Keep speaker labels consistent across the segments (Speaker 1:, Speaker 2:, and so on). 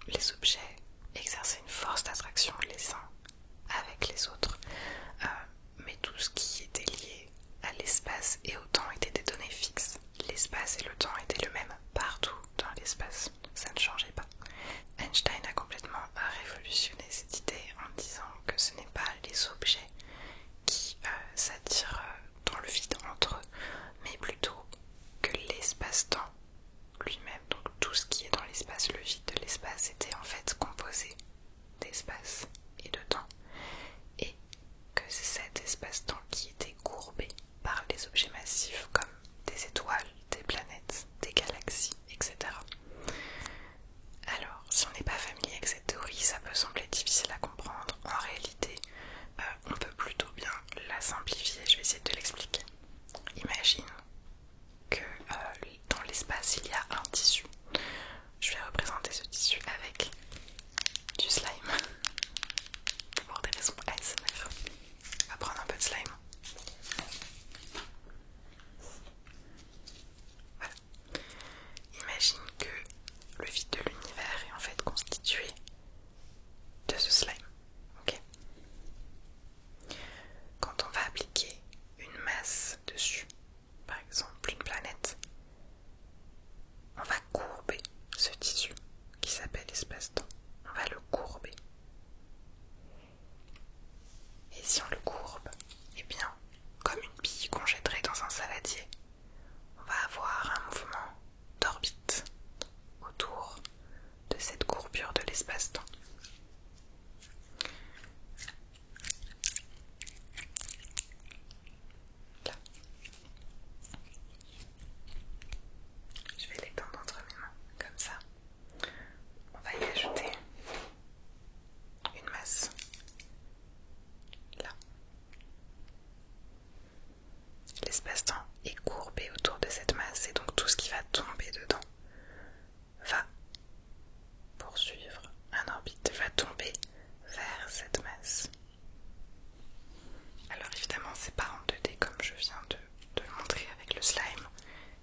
Speaker 1: les objets exerçaient une force d'attraction les uns avec les autres, mais tout ce qui était lié à l'espace et au temps était des données fixes. L'espace et le temps étaient le même partout dans l'espace, ça ne changeait pas. Einstein a complètement révolutionné cette idée en disant que ce n'est pas les objets qui s'attirent dans le vide entre eux, mais plutôt que l'espace-temps lui-même, donc tout ce qui est dans l'espace, le vide de l'espace était en fait composé d'espace et de temps, et que c'est cet espace-temps qui était courbé par les objets massifs comme des étoiles, des planètes, des galaxies, etc. Alors, si on n'est pas familier avec cette théorie, ça peut sembler difficile à comprendre. En réalité, on peut plutôt bien la simplifier, je vais essayer de te l'expliquer. Imagine que dans l'espace, il y a un tissu. Je vais représenter ce tissu avec du slime. Pour des raisons ASMR. On va prendre un peu de slime. Voilà. Imagine que le vide de l'univers est en fait constitué de ce slime. Ok. Quand on va appliquer une masse dessus, par exemple une planète, on va courber ce tissu qui s'appelle espace-temps. On va le courber. Et si on le courbe, eh bien, comme une bille qu'on jetterait dans un saladier, on va avoir un mouvement d'orbite autour de cette courbure de l'espace-temps. Là. Je vais l'étendre entre mes mains, comme ça. On va y ajouter une masse. Là. L'espace-temps est courbé autour de cette masse et donc tout ce qui va tomber dedans va poursuivre un orbite, va tomber vers cette masse. Alors évidemment c'est pas en 2D comme je viens de le montrer avec le slime,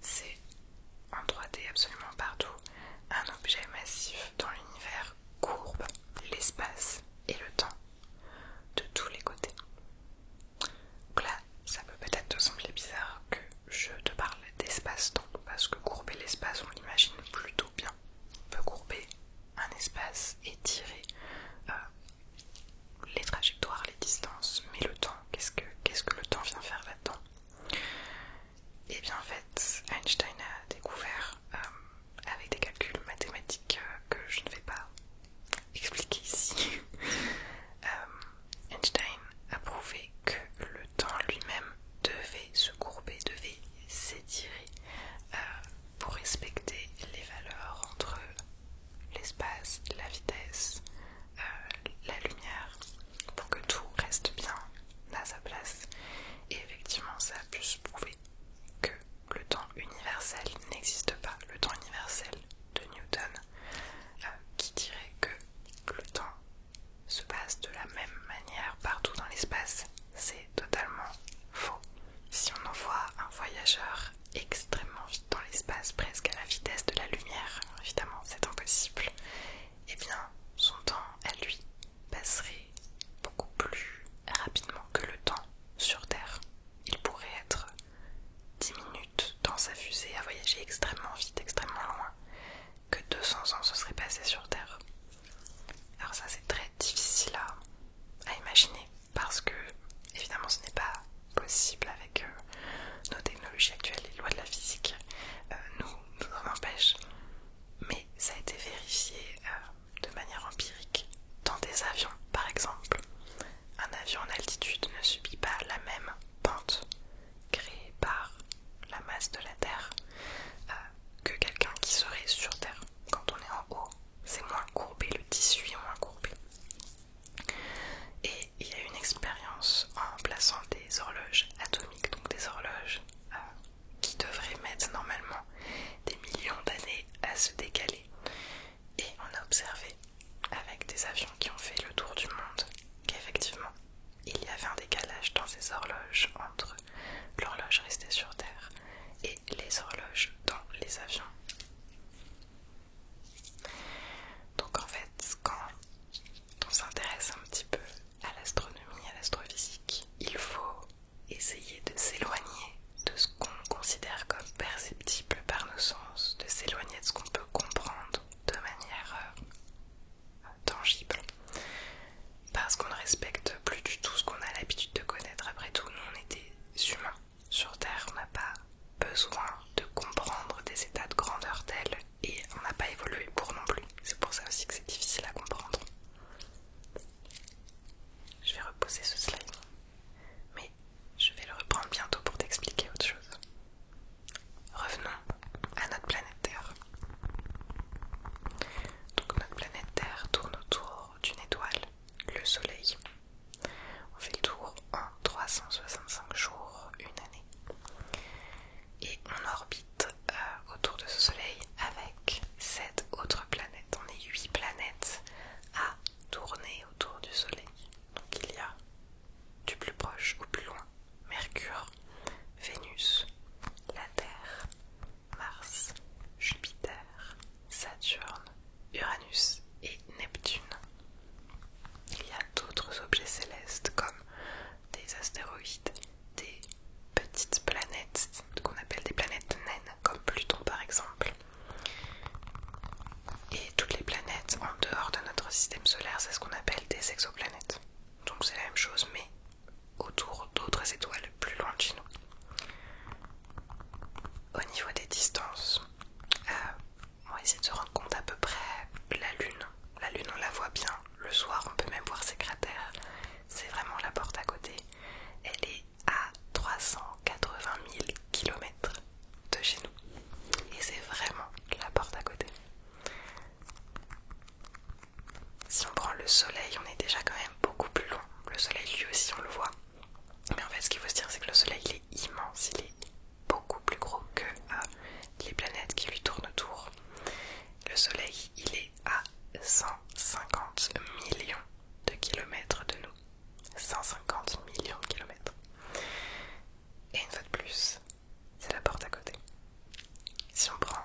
Speaker 1: c'est en 3D absolument partout. Un objet massif dans l'univers courbe l'espace et le temps de tous les côtés. Donc là, ça peut peut-être te sembler bizarre que je te parle d'espace-temps, parce que courber l'espace, on l'imagine plutôt bien. On peut courber un espace et tirer les trajectoires, les distances, mais le temps, qu'est-ce que le temps vient faire là-dedans? Et bien en fait, Einstein a découvert avec des calculs mathématiques que je ne vais pas expliquer ici. Einstein a prouvé que le temps lui-même devait se courber, devait s'étirer pour respecter les valeurs entre l'espace, la vitesse, le soleil, on est déjà quand même beaucoup plus loin. Le soleil lui aussi on le voit. Mais en fait ce qu'il faut se dire c'est que le soleil il est immense, il est beaucoup plus gros que les planètes qui lui tournent autour. Le soleil il est à 150 millions de kilomètres de nous. 150 millions de kilomètres. Et une fois de plus, c'est la porte à côté. Si on prend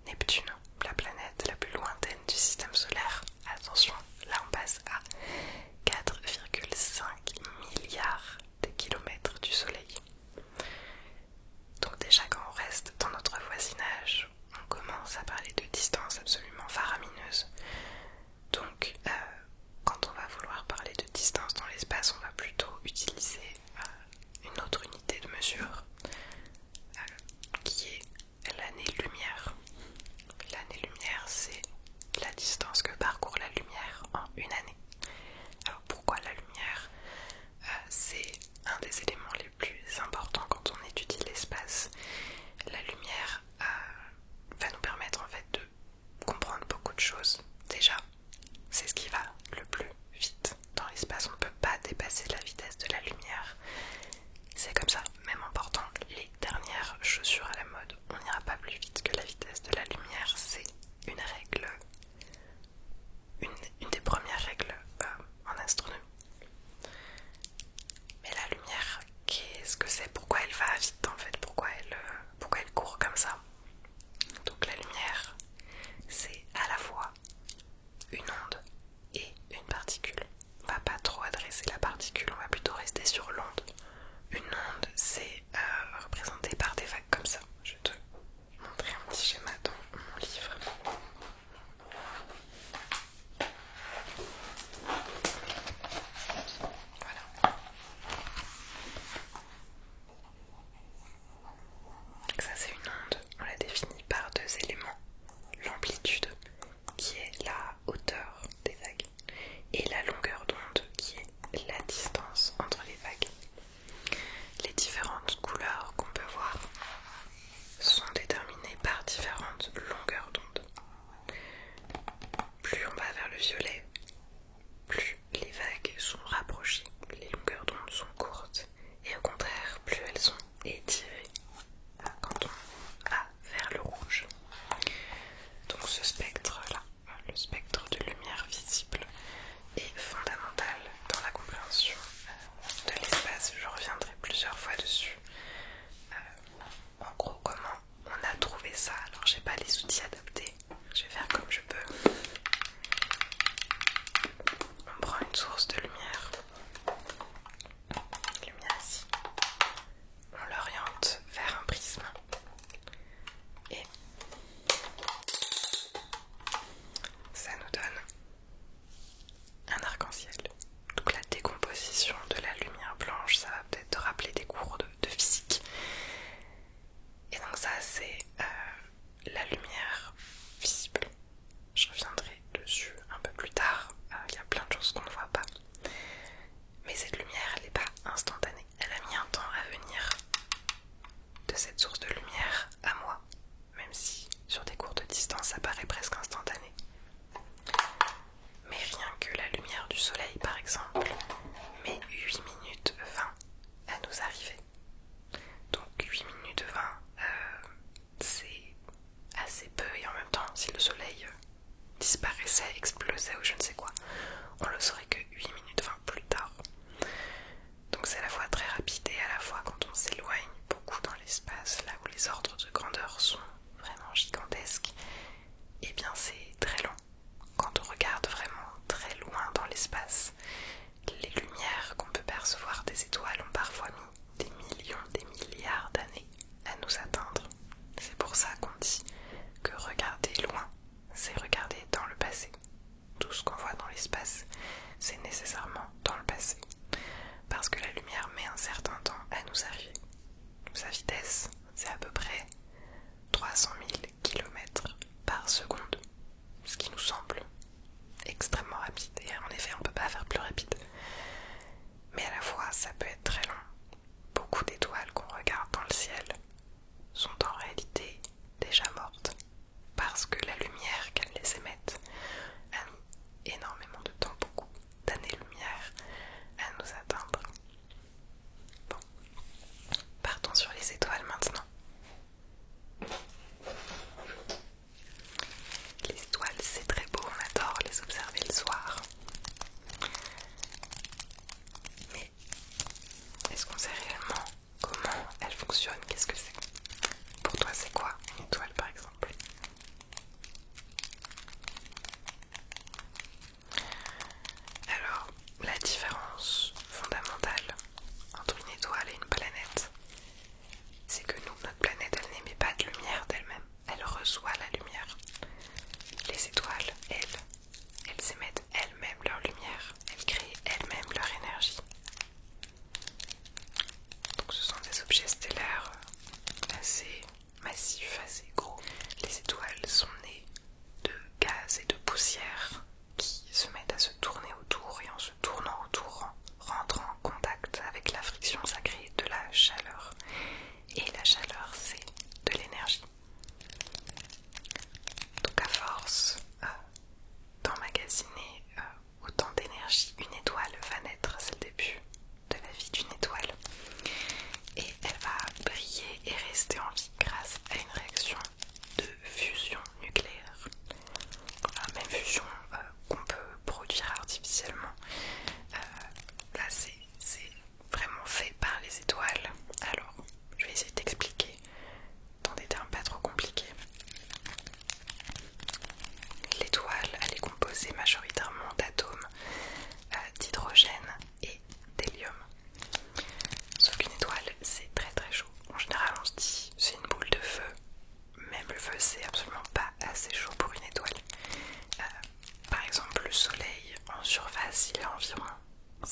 Speaker 1: Neptune, la planète la plus lointaine du système solaire, attention, là on passe à 4,5 milliards de kilomètres du soleil. Donc déjà quand on reste dans notre voisinage, on commence à parler de distances absolument faramineuses. Donc quand on va vouloir parler de distance dans l'espace, on va plutôt utiliser une autre unité de mesure qui est l'année-lumière. L'année-lumière, c'est la distance que parcourt la lumière en une année. Alors pourquoi la lumière? C'est un des éléments les plus importants quand on étudie l'espace. La lumière va nous permettre en fait de comprendre beaucoup de choses. Déjà, c'est ce qui va le plus vite dans l'espace. On ne peut pas dépasser la vitesse de la lumière. C'est comme ça, même en portant les dernières chaussures à la mode, on n'ira pas plus vite que la vitesse de la lumière. C'est une règle, une des premières règles en astronomie. Mais la lumière, qu'est-ce que c'est? Pourquoi elle va vite en fait? Pourquoi elle court comme ça? Donc la lumière, c'est à la fois une onde et une particule. On va pas trop adresser la particule, on va plutôt rester sur l'onde. Une onde, c'est représenté par des vagues comme ça. Je vais te montrer un petit schéma dans mon livre. Voilà. Ça c'est une onde, on la définit par deux éléments. L'amplitude, qui est la hauteur des vagues, et la longueur d'onde, qui est la distance entre les vagues. Les différentes couleurs qu'on peut voir sont déterminées par différentes longueurs d'onde. Plus on va vers le violet, plus les vagues sont rapprochées, les longueurs d'onde sont courtes, et au contraire, plus elles sont étirées quand on va vers le rouge. Donc ce spectre-là, le spectre de lumière visible, est fondamental dans la compréhension de l'espace. Je reviendrai plusieurs fois dessus. En gros, comment on a trouvé ça? Alors j'ai pas les outils adaptés, je vais faire comme je peux. On prend une source de lumière ici, on l'oriente vers un prisme et ça nous donne un arc-en-ciel. Donc la décomposition de la lumière blanche, ça va peut-être te rappeler des cours de physique. Et donc ça c'est la lumière visible. Je reviendrai dessus un peu plus tard. Il y a plein de choses qu'on ne voit pas. Mais cette lumière, elle n'est pas instantanée. Elle a mis un temps à venir de cette source de lumière à moi. Même si sur des courtes distances, ça paraît presque instantané. Mais rien que la lumière du soleil, par exemple, met 8 minutes 20 à nous arriver. Donc 8 minutes 20, c'est assez peu, et en même temps, si le soleil disparaissait, explosait ou je ne sais quoi, on le saurait que 8 minutes 20 plus tard. Donc c'est à la fois très rapide et à la fois quand on s'éloigne beaucoup dans l'espace, là où les ordres de grandeur sont vraiment gigantesques, et bien c'est très long. Quand on regarde vraiment très loin dans l'espace, les lumières qu'on peut percevoir des étoiles ont parfois mis des millions, des milliards d'années à nous atteindre. C'est pour ça qu'on dit que regarder loin, c'est regarder dans le passé. Tout ce qu'on voit dans l'espace, c'est nécessairement dans le passé. Parce que la lumière met un certain temps à nous arriver. Sa vitesse, c'est à peu près 300 000 km par seconde. Ce qui nous semble extrêmement rapide. Et en effet, on ne peut pas faire plus rapide. Mais à la fois, ça peut être très long. Beaucoup d'étoiles qu'on regarde dans le ciel sont en réalité déjà mortes. Parce que la lumière qu'elles les émettent a mis énormément de temps,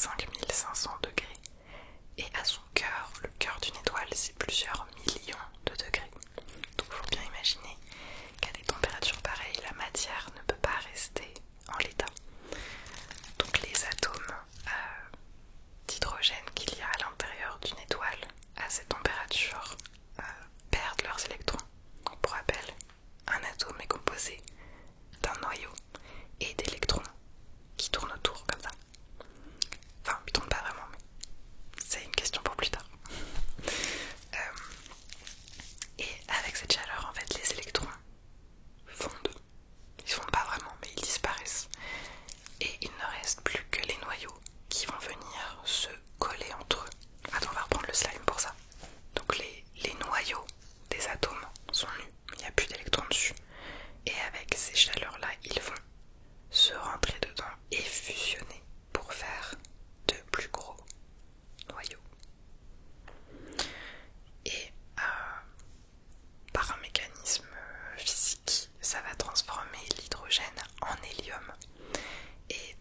Speaker 1: 5500 degrés. Et à son cœur, le cœur d'une étoile, c'est plusieurs millions de degrés. Donc il faut bien imaginer qu'à des températures pareilles, la matière ne peut pas rester en l'état. Donc les atomes d'hydrogène qu'il y a à l'intérieur d'une étoile à cette température perdent leurs électrons. Donc, pour rappel, un atome est composé d'un noyau et d'électrons qui tournent autour comme ça. Enfin, ils tournent pas vraiment, mais c'est une question pour plus tard. Et avec cette chaleur, en fait, les électrons fondent. Ils fondent pas vraiment, mais ils disparaissent. Et il ne reste plus que les noyaux qui vont venir se coller entre eux. Attends, on va reprendre le slime pour ça. Donc les noyaux des atomes sont nus, il n'y a plus d'électrons dessus. Et avec ces chaleurs-là, ils vont se rentrer dedans et fusionner pour faire de plus gros noyaux. Et par un mécanisme physique, ça va transformer l'hydrogène en hélium. Et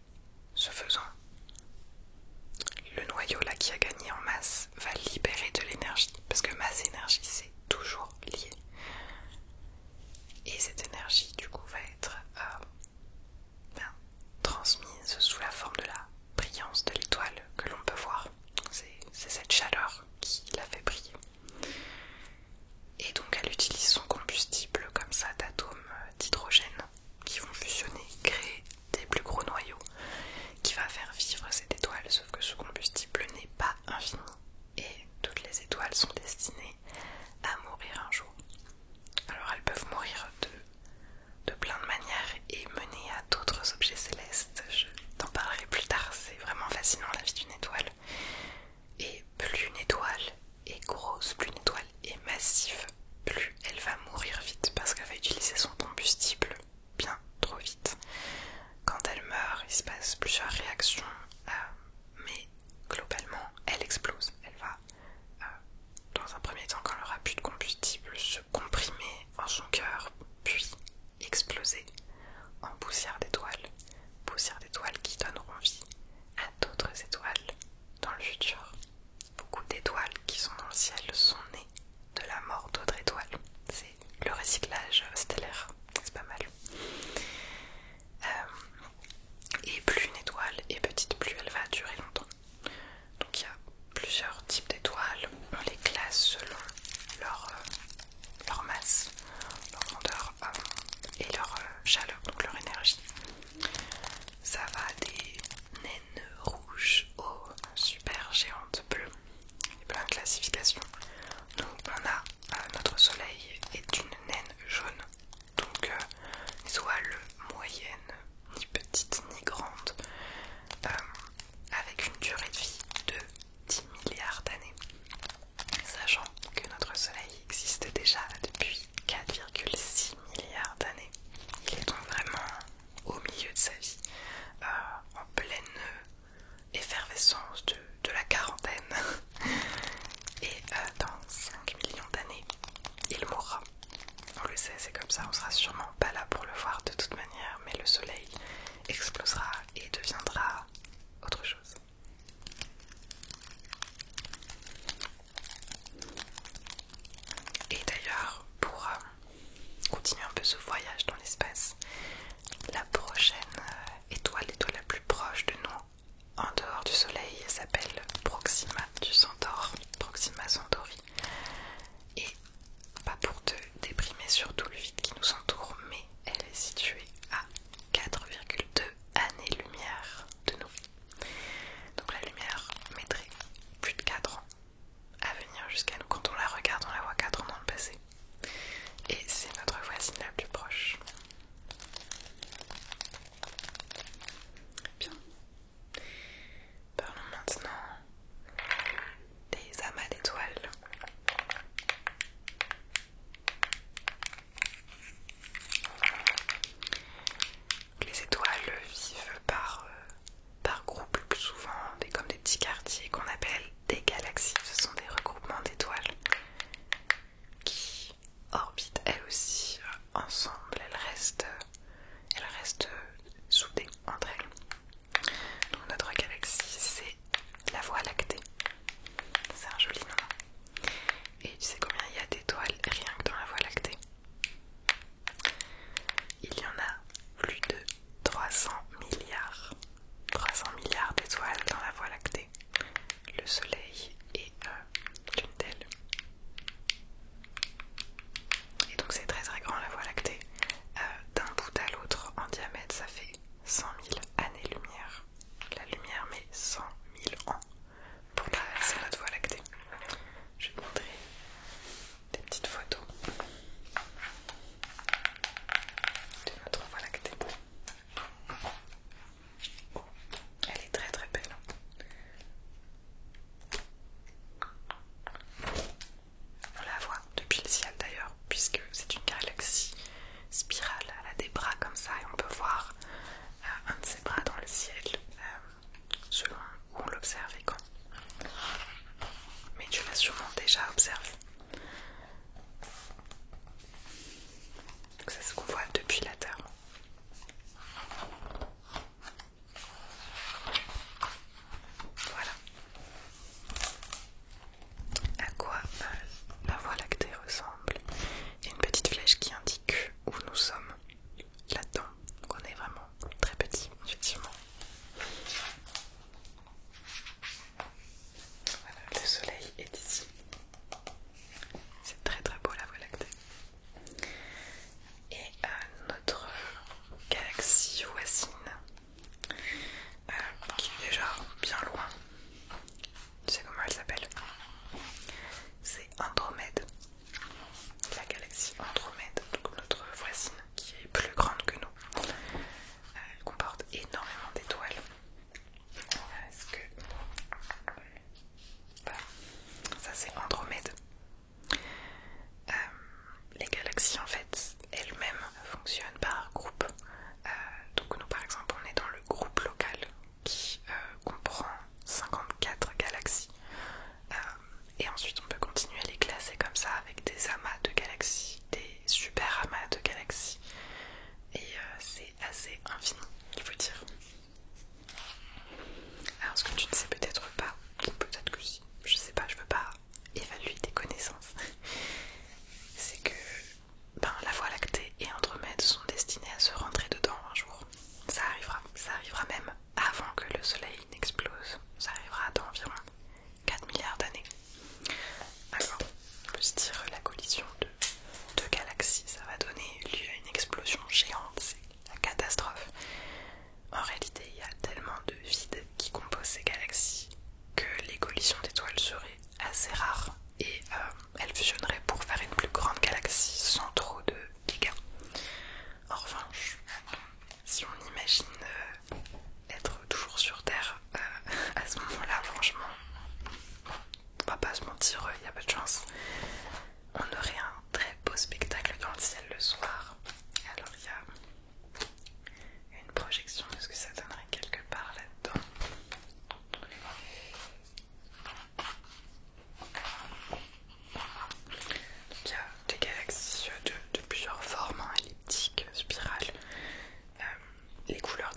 Speaker 1: ce faisant, le noyau là qui a gagné en masse va libérer de l'énergie, parce que masse et énergie c'est toujours lié. Et cette énergie du coup va être transmise sous la forme de la brillance de l'étoile que l'on peut voir. C'est cette chaleur qui la fait briller. Et donc elle utilise son combustible comme ça d'atomes d'hydrogène qui vont fusionner, créer des plus gros noyaux qui va faire vivre cette étoile, sauf que ce combustible n'est pas infini et toutes les étoiles sont destinées à mourir un jour. Alors elles peuvent mourir de plein de manières et mener à d'autres objets célestes. Je t'en parlerai plus tard, c'est vraiment fascinant la vie d'une étoile. Et plus une étoile est grosse, plus une étoile est massive, plus elle va mourir vite parce qu'elle va utiliser son combustible bien trop vite. Quand elle meurt, il se passe plusieurs réactions, mais globalement, elle explose. Elle va, dans un premier temps, quand elle aura plus de combustible, se comprimer en son cœur, puis exploser en poussière d'étoiles qui donneront vie à d'autres étoiles dans le futur. Beaucoup d'étoiles qui sont dans le ciel sont nées de la mort d'autres étoiles. C'est le recyclage stellaire, c'est pas mal. Et plus une étoile est petite,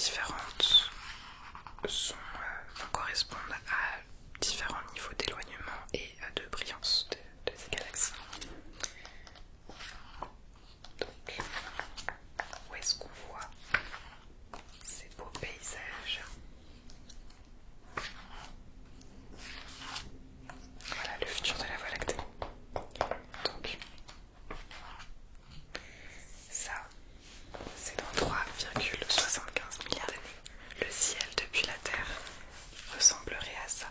Speaker 1: différentes correspondent à différents niveaux d'éloignement et de brillance de ces galaxies. Donc, où est-ce qu'on voit ces beaux paysages? Voilà le futur de la Voie lactée. Donc, ça, c'est dans 3,75 milliards d'années. Le ciel depuis la Terre ressemblerait à ça.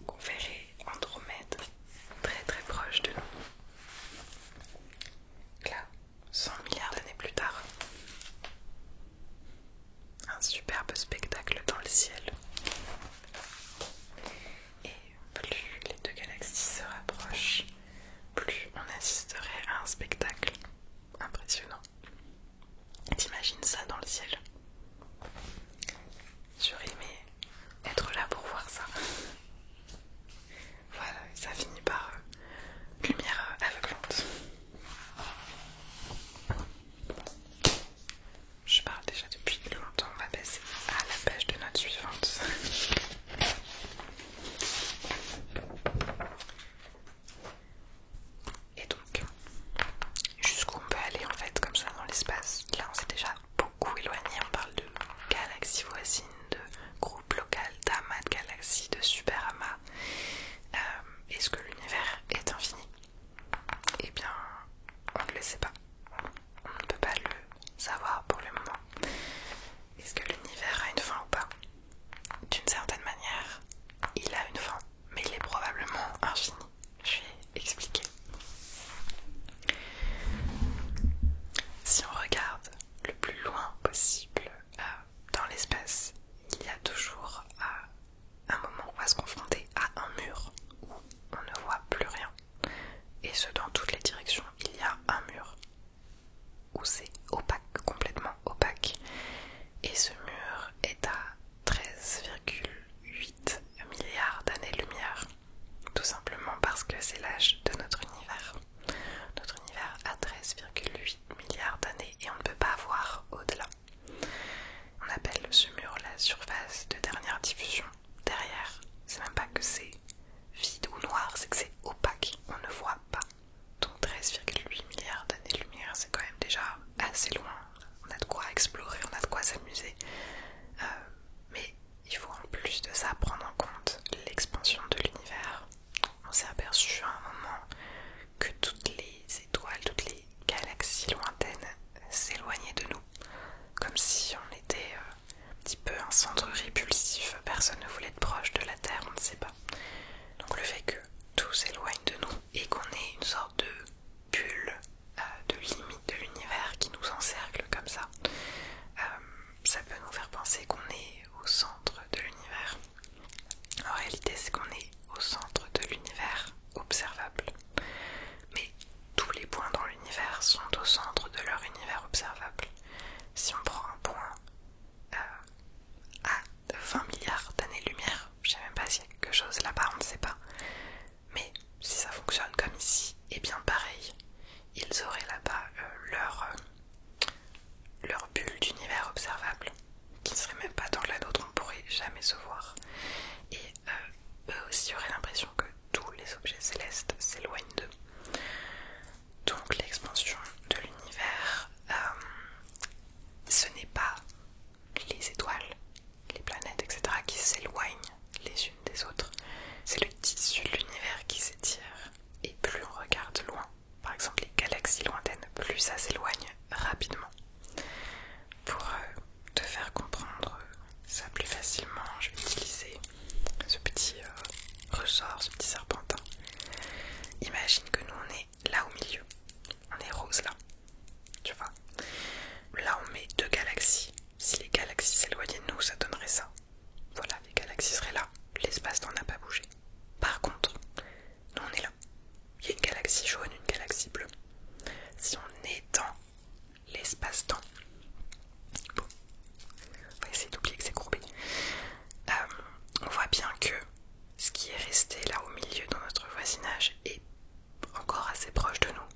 Speaker 1: On verrait Andromède très très proche de nous. Là, 100 milliards d'années plus tard, un superbe spectacle dans le ciel. Et plus les deux galaxies se rapprochent, plus on assisterait à un spectacle impressionnant. T'imagines ça dans le ciel? J'aurais aimé être là pour voir ça. Voilà, ça finit par lumière aveuglante. Je parle déjà depuis longtemps, on va passer à la page de notes suivante. Et donc, jusqu'où on peut aller en fait comme ça dans l'espace? Là on s'est déjà beaucoup éloigné, on parle de galaxies voisines, de groupes locaux, d'amas de galaxies, de superamas. Est-ce que l'univers est infini? Eh bien, on ne le sait pas. On ne peut pas le savoir pour le moment. Est-ce que l'univers a une fin ou pas? D'une certaine manière, il a une fin, mais il est probablement infini. Je vais expliquer. Si on regarde le plus loin possible dans l'espace, il y a toujours un moment où on va se confronter à un mur où on ne voit plus rien. Et ce, dans toutes les directions, il y a un mur où c'est opaque, complètement opaque. Et ce mur est à 13,8 milliards d'années-lumière. Tout simplement parce que c'est l'âge de notre univers. Notre univers a 13,8 milliards d'années et on ne peut pas voir au-delà. On appelle ce mur la surface de dernière diffusion. Derrière, c'est même pas que c'est vide ou noir, c'est que c'est opaque, on ne voit pas. Donc 13,8 milliards d'années-lumière, c'est quand même déjà assez loin. On a de quoi explorer, on a de quoi s'amuser. Mais il faut en plus de ça prendre en compte l'expansion de l'univers. On s'est aperçu à un moment que toutes les étoiles, toutes les galaxies lointaines s'éloignaient de nous. Comme si on était un petit peu un centre répulsif, personne ne voulait être proche de la Terre, on ne sait pas. Donc le fait que tout s'éloigne de nous et qu'on ait une sorte de bulle, de limite de l'univers qui nous encercle comme ça, ça peut nous faire penser qu'on est au centre de l'univers. En réalité, c'est qu'on est au centre de l'univers observable. Mais tous les points dans l'univers sont au centre de leur univers observable. Si on prend un point à 20 milliards d'années-lumière, je ne sais même pas s'il y a quelque chose là-bas, on ne sait pas. Mais si ça fonctionne comme ici, et bien pareil, ils auraient là-bas leur bulle d'univers observable, qui ne serait même pas dans la nôtre, on ne pourrait jamais se voir. Et eux aussi auraient l'impression que tous les objets célestes s'éloignent d'eux. Donc l'expansion de l'univers, ce n'est pas les étoiles, les planètes, etc. qui s'éloignent les unes des autres. C'est le tissu de l'univers qui s'étire. Et plus on regarde loin, par exemple les galaxies lointaines, plus ça s'éloigne rapidement. Pour te faire comprendre ça plus facilement, je vais utiliser ce petit ressort, ce petit serpentin. Imagine que nous on est là au milieu, on est rose là, tu vois. Là on met deux galaxies. Si les galaxies s'éloignaient de nous, ça donnerait ça. Voilà, les galaxies seraient là, l'espace-temps n'a pas bougé. Par contre, nous on est là. Il y a une galaxie jaune, une galaxie bleue. Si on étend l'espace-temps, bon, on va essayer d'oublier que c'est courbé. On voit bien que ce qui est resté là au milieu dans notre voisinage est encore assez proche de nous,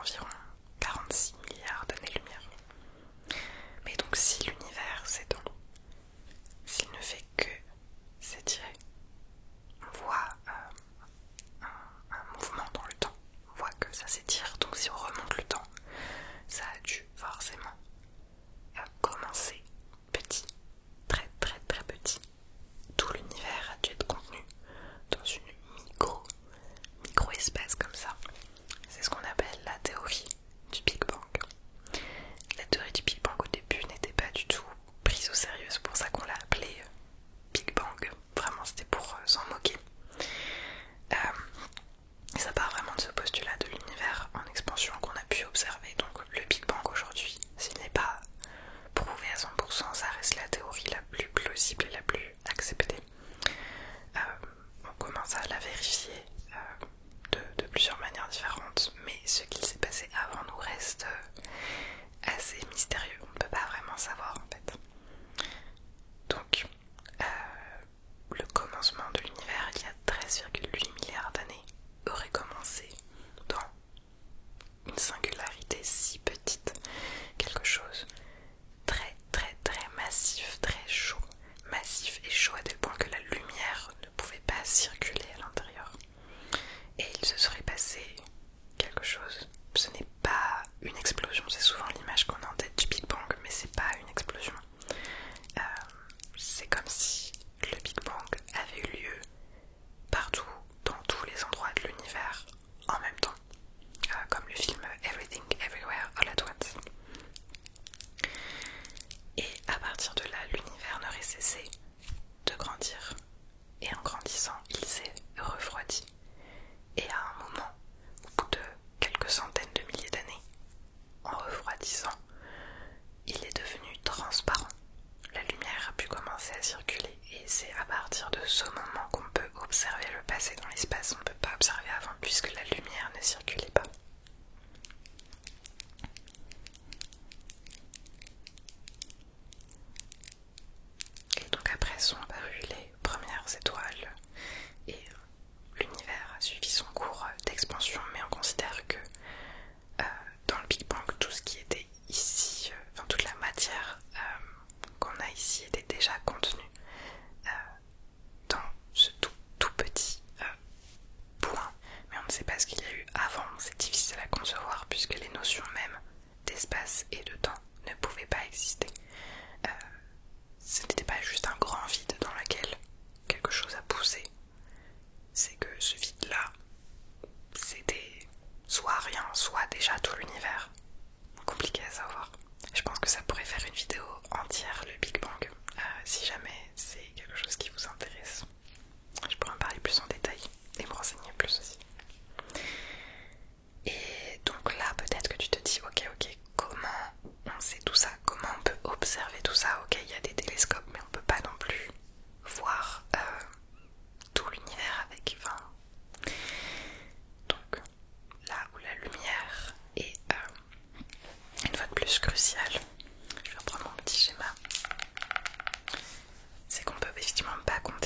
Speaker 1: environ 46 milliards d'années-lumière. Mais donc si l'univers s'étend, s'il ne fait que s'étirer, on voit un mouvement dans le temps, on voit que ça s'étire, donc si on remonte le temps, ça a dû forcément commencer petit, très très très petit. Tout l'univers a dû être contenu dans une micro-espace comme ça. C'est ce qu'on appelle la théorie du Big Bang. La théorie du Big Bang au début n'était pas du tout prise au sérieux, c'est pour ça qu'on l'a appelée Big Bang. Vraiment c'était pour s'en moquer. Ça part vraiment de ce postulat de l'univers en expansion qu'on a pu observer. Donc le Big Bang aujourd'hui, s'il n'est pas prouvé à 100%, ça reste la théorie la plus plausible et la plus acceptée. On commence à la vérifier de plusieurs manières différentes, mais ce qu'il s'est passé avant nous reste assez mystérieux. On ne peut pas vraiment savoir en fait. Donc, le commencement de l'univers il y a 13,8 milliards d'années aurait commencé dans une singularité si petite, quelque chose très très très massif, très chaud, massif et chaud à tel point que la lumière ne pouvait pas circuler à l'intérieur. Et il se serait passé quelque chose. Ce n'est pas une explosion, c'est souvent l'image qu'on a en tête du Big Bang, mais c'est pas une explosion. C'est comme si le Big Bang avait eu lieu partout, dans tous les endroits de l'univers, en même temps, comme le film Everything Everywhere All at Once. Et à partir de là, l'univers n'aurait cessé de grandir, et en grandissant, il s'est refroidi. Et à un moment, au bout de quelques centaines de milliers d'années, en refroidissant, il est devenu transparent. La lumière a pu commencer à circuler et c'est à partir de ce moment qu'on peut observer le passé dans l'espace. On ne peut pas observer avant puisque la lumière ne circulait pas. Et donc après sont apparues les premières étoiles et l'univers a suivi son cours d'expansion, mais on considère que dans le Big Bang, tout ce qui était ici, toute la matière qu'on a ici était déjà contenue dans ce tout petit point, mais on ne sait pas ce qu'il y a eu avant, c'est difficile à concevoir puisque les notions même d'espace et de temps ne pouvaient pas exister. Ce n'était pas juste un grand vide dans lequel quelque chose a poussé, c'est que ce vide-là, c'était soit rien, soit déjà tout l'univers. Compliqué à savoir. Je pense que ça pourrait faire une vidéo entière, le Big Bang, si jamais c'est quelque chose qui vous intéresse. Je pourrais en parler plus en détail et me renseigner plus aussi. Et donc là, peut-être que tu te dis, ok, comment on sait tout ça? Comment on peut observer tout ça? Ok, il y a des télescopes, mais on peut pas non plus voir tout l'univers avec 20. Donc, là où la lumière est une fois de plus cruciale, je vais reprendre mon petit schéma, c'est qu'on peut effectivement pas comparer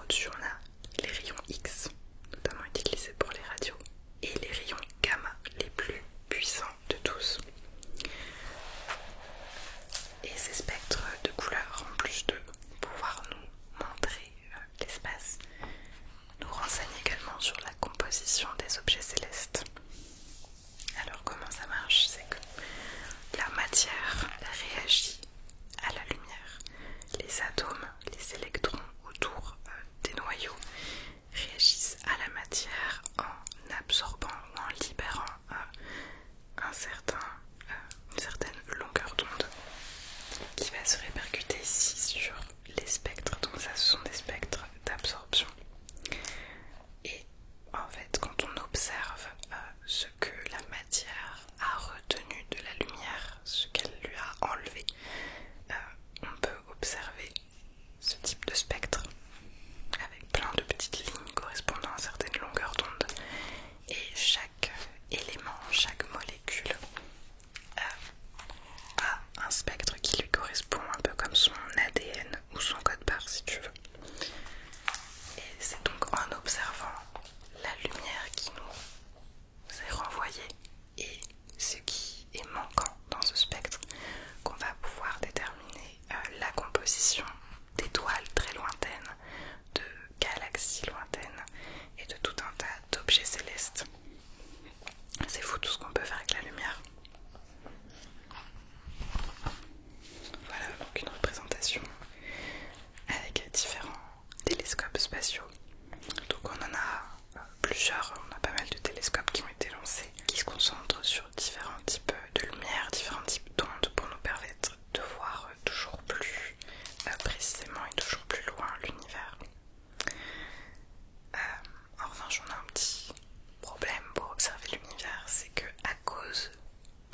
Speaker 1: au-dessus on a les rayons X, notamment utilisés pour les radios, et les rayons gamma, les plus puissants de tous. Et ces spectres de couleurs, en plus de pouvoir nous montrer l'espace, nous renseignent également sur la composition des objets célestes. Alors comment ça marche? C'est que la matière réagit à la lumière. Les atomes, les électrons autour des noyaux réagissent à la matière en absorbant ou en libérant une certaine longueur d'onde qui va se répercuter ici sur les spectres. Donc ça, ce sont des spectres d'absorption. Et en fait, quand on observe ce que la matière a retenu de la lumière, ce qu'elle lui a enlevé, on peut observer ce type de spectre avec plein de petites lignes correspondant à certaines longueurs d'onde. Et chaque élément, chaque molécule a un spectre qui lui correspond, un peu comme son ADN ou son code barre si tu veux. Et c'est donc en observant la lumière qui nous est renvoyée et ce qui est manquant dans ce spectre qu'on va pouvoir déterminer la composition d'étoiles très lointaines, de galaxies lointaines et de tout un tas d'objets célestes. C'est fou tout ce qu'on peut faire avec la lumière. Voilà donc une représentation avec différents télescopes spatiaux. Donc on en a plusieurs, on a pas mal de télescopes qui ont été lancés, qui se concentrent sur différents types de lumière, différents types d'ondes pour nous permettre de voir toujours plus précisément et toujours plus loin l'univers. En revanche, on a un petit problème pour observer l'univers, c'est que à cause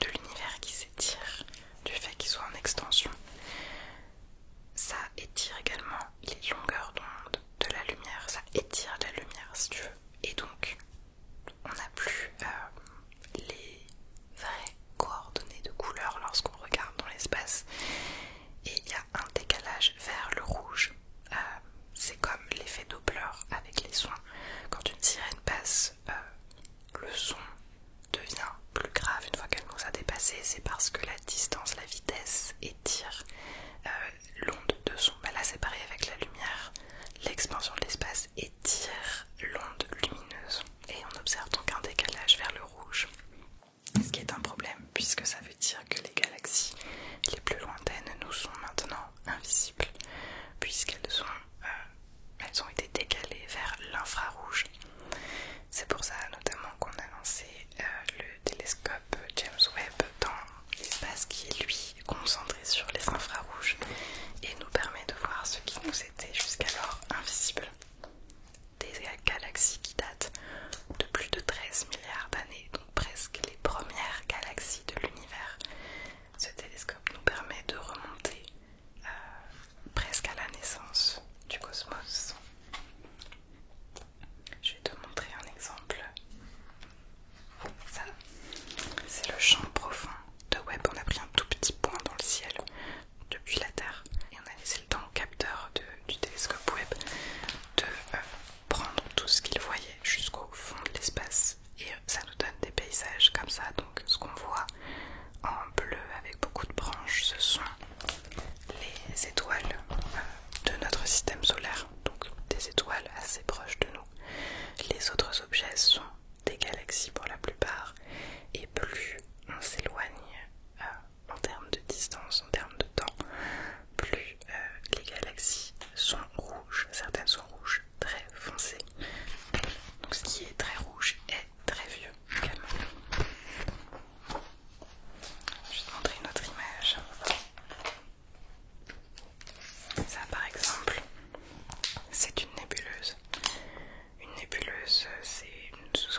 Speaker 1: de l'univers qui s'étire, du fait qu'il soit en extension, ça étire également les longueurs d'onde de la lumière, ça étire la lumière si tu veux. Et donc, on n'a plus les vraies coordonnées de couleurs lorsqu'on regarde dans l'espace. Et il y a un décalage vers le rouge. C'est comme l'effet Doppler avec les sons. Quand une sirène passe, le son devient plus grave une fois qu'elle nous a dépassé. C'est parce que la distance, la vitesse étire l'onde de son. Là c'est pareil avec la lumière. L'expansion de l'espace étire l'onde lumineuse. Et on observe donc un décalage vers le rouge. Ce qui est un problème puisque ça veut dire que les galaxies les plus lointaines nous sont maintenant invisibles puisqu'elles elles ont été décalées vers l'infrarouge. C'est pour ça notamment qu'on a lancé le télescope James Webb dans l'espace qui est lui concentré sur les infrarouges et nous permet de voir ce qui nous était jusqu'alors invisible. Des galaxies qui datent de plus de 13 milliards d'années, donc presque les premières galaxies de l'univers. Ce télescope nous permet de remonter presque à la naissance du cosmos. Je vais te montrer un exemple. Ça, c'est le champ profond de Webb. On a pris un tout petit point dans le ciel depuis la Terre et on a laissé le temps au capteur du télescope Webb de prendre tout ce qu'il voyait jusqu'au fond de l'espace et ça nous donne des paysages comme ça. Donc ce qu'on voit en bleu avec beaucoup de branches, ce sont les étoiles de notre système solaire, donc des étoiles assez proches de nous. Les autres objets sont des galaxies pour la plupart et plus on s'éloigne en termes de distance, en termes de temps, plus les galaxies sont rouges. Certaines sont rouges très foncées, donc ce qui est très rouge est très vieux également. Je vais te montrer une autre image. Ça par exemple, c'est une nébuleuse. Une nébuleuse, ce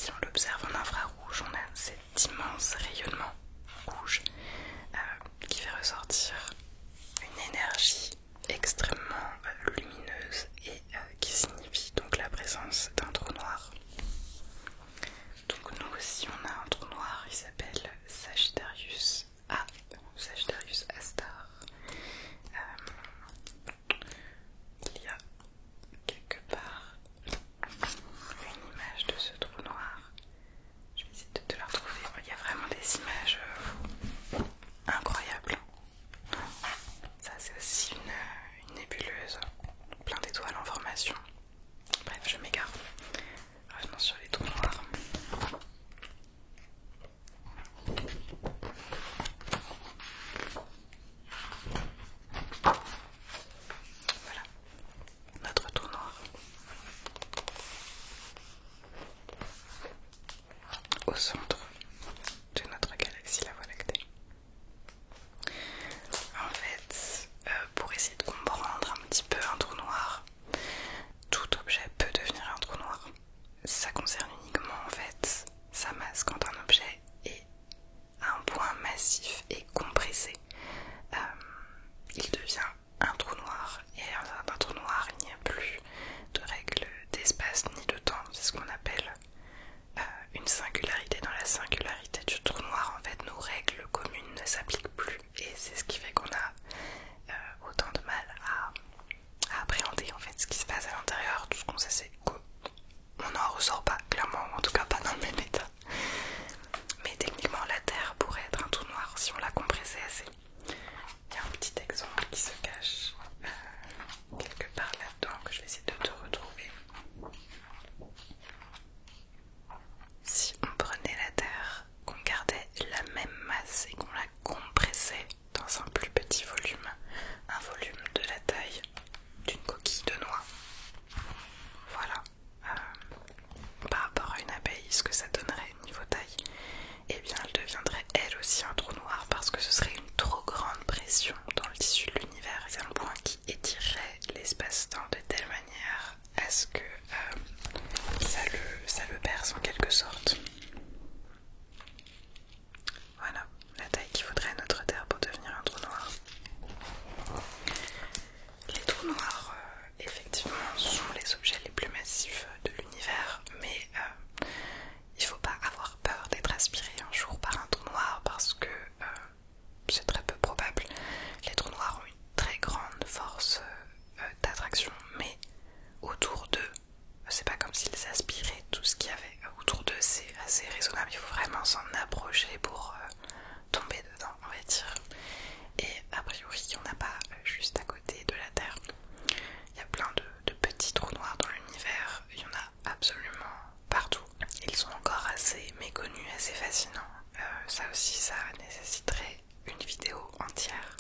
Speaker 1: si on l'observe en infrarouge, on a cet immense rayonnement rouge qui fait ressortir une énergie extrêmement lumineuse et qui signifie donc la présence d'un trou noir. Donc nous aussi on a un trou noir, il s'appelle Sagittarius A, Sagittarius A star. Il y a quelque part une image de ce trou noir. Je vais essayer de te la retrouver. Il y a vraiment des images incroyables. Ça c'est aussi une nébuleuse, plein d'étoiles en formation. Bref, je m'égare. Revenons sur les trous noirs. Voilà, notre trou noir. Au centre de notre galaxie, la Voie lactée. En fait, pour essayer de comprendre un petit peu un trou noir, tout objet peut devenir un trou noir. Ça concerne uniquement en fait sa masse. Quand un objet est à un point massif et compressé, il devient un trou noir. Et dans un trou noir, il n'y a plus de règles d'espace ni de temps. C'est ce qu'on appelle une singularité. Dans la singularité du trou noir, en fait, nos règles communes ne s'appliquent plus. Et c'est ce qui fait qu'on a autant de mal à appréhender en fait ce qui se passe à l'intérieur. Tout ce qu'on sait, c'est qu'on n'en ressort pas, clairement, en tout cas pas dans le même état. Mais techniquement, la Terre pourrait être un trou noir si on la compressait assez. Il y a un petit exemple qui se cache quelque part là-dedans que je vais essayer de te retrouver. Si on prenait la Terre, qu'on gardait la même masse et qu'on la compressait dans un plus petit volume, un volume de la taille d'une coquille de noix, voilà, par rapport à une abeille, ce que ça donnerait niveau taille, et bien elle deviendrait elle aussi un trou noir parce que ce serait une trop grande pression dans le tissu de l'univers. C'est un point qui étirerait l'espace-temps de telle manière à ce que ça le perce en quelque sorte. Voilà la taille qu'il faudrait à notre Terre pour devenir un trou noir. Les trous noirs, effectivement, sont les objets les plus massifs de l'univers, mais il ne faut pas avoir peur d'être aspiré un jour par un trou noir parce que c'est très peu probable. Les trous noirs ont une très grande force d'attraction, mais autour d'eux, c'est pas comme s'ils aspiraient tout ce qu'il y avait autour d'eux, c'est assez raisonnable. Il faut vraiment s'en approcher pour tomber dedans, on va dire. Et a priori, il n'y en a pas juste à côté de la Terre. Il y a plein de petits trous noirs dans l'univers, il y en a absolument partout. Ils sont encore assez méconnus, assez fascinants. Ça aussi, ça nécessiterait une vidéo entière.